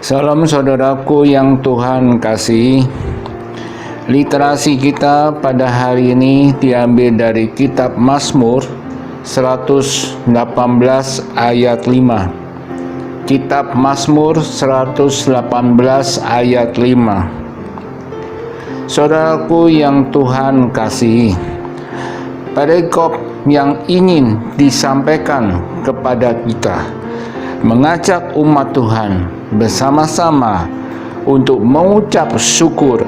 Salam saudaraku yang Tuhan kasihi. Literasi kita pada hari ini diambil dari kitab Mazmur 118 ayat 5. Kitab Mazmur 118 ayat 5. Saudaraku yang Tuhan kasihi, perikop yang ingin disampaikan kepada kita mengajak umat Tuhan bersama-sama untuk mengucap syukur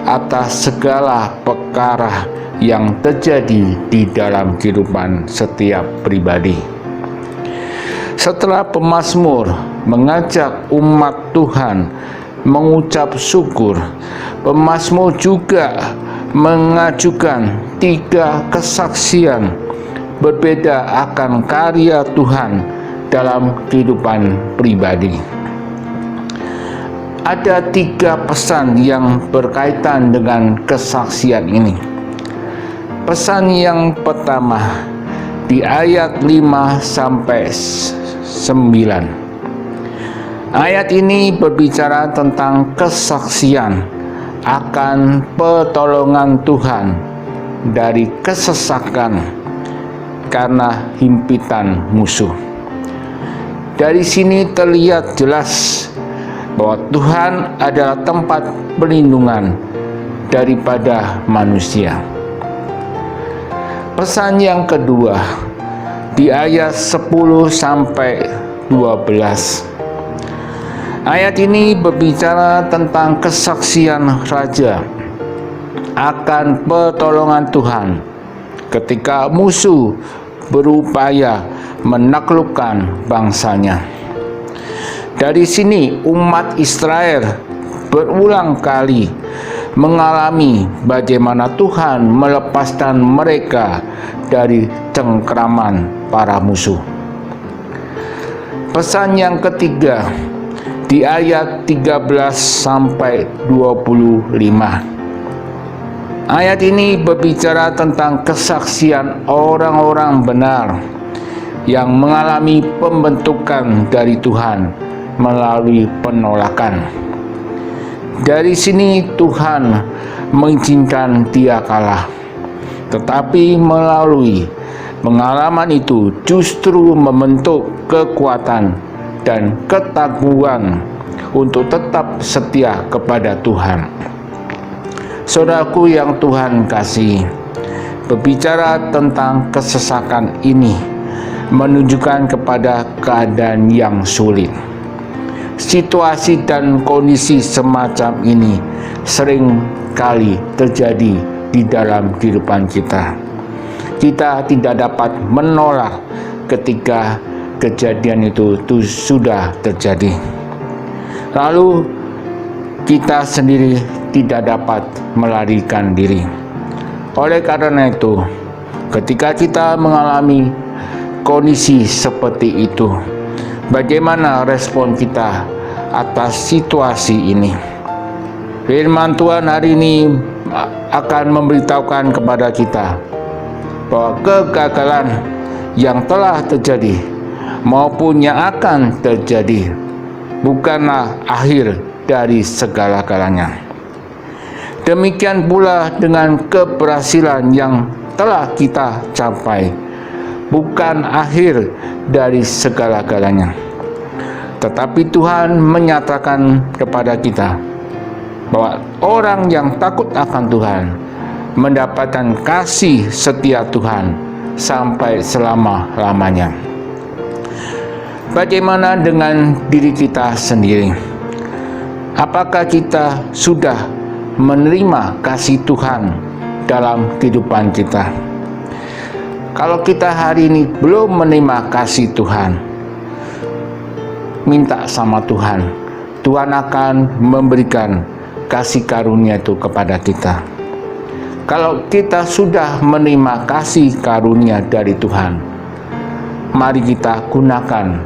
atas segala perkara yang terjadi di dalam kehidupan setiap pribadi. Setelah pemazmur mengajak umat Tuhan mengucap syukur, pemazmur juga mengajukan 3 kesaksian berbeda akan karya Tuhan dalam kehidupan pribadi. Ada 3 pesan yang berkaitan dengan kesaksian ini. Pesan yang pertama di ayat 5 sampai 9. Ayat ini berbicara tentang kesaksian akan pertolongan Tuhan dari kesesakan karena himpitan musuh. Dari sini terlihat jelas bahwa Tuhan adalah tempat perlindungan daripada manusia. Pesan yang kedua di ayat 10 sampai 12. Ayat ini berbicara tentang kesaksian raja akan pertolongan Tuhan ketika musuh berupaya menaklukkan bangsanya. Dari sini umat Israel berulang kali mengalami bagaimana Tuhan melepaskan mereka dari cengkraman para musuh. Pesan yang ketiga di ayat 13 sampai 25. Ayat ini berbicara tentang kesaksian orang-orang benar yang mengalami pembentukan dari Tuhan melalui penolakan. Dari sini Tuhan mengizinkan dia kalah, tetapi melalui pengalaman itu justru membentuk kekuatan dan ketaguhan untuk tetap setia kepada Tuhan. Saudaraku yang Tuhan kasihi, berbicara tentang kesesakan ini menunjukkan kepada keadaan yang sulit. Situasi dan kondisi semacam ini sering kali terjadi di dalam kehidupan kita. Kita tidak dapat menolak ketika kejadian itu sudah terjadi. Lalu kita sendiri tidak dapat melarikan diri. Oleh karena itu, ketika kita mengalami kondisi seperti itu, bagaimana respon kita atas situasi ini? Firman Tuhan hari ini akan memberitahukan kepada kita bahwa kegagalan yang telah terjadi maupun yang akan terjadi bukanlah akhir dari segala-galanya. Demikian pula dengan keberhasilan yang telah kita capai bukan akhir dari segala-galanya. Tetapi Tuhan menyatakan kepada kita bahwa orang yang takut akan Tuhan mendapatkan kasih setia Tuhan sampai selama-lamanya. Bagaimana dengan diri kita sendiri? Apakah kita sudah menerima kasih Tuhan dalam kehidupan kita? Kalau kita hari ini belum menerima kasih Tuhan, minta sama Tuhan. Tuhan akan memberikan kasih karunia itu kepada kita. Kalau kita sudah menerima kasih karunia dari Tuhan, mari kita gunakan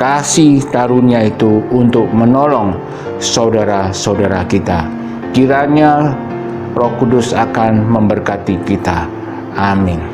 kasih karunia itu untuk menolong saudara-saudara kita. Kiranya Roh Kudus akan memberkati kita. Amin.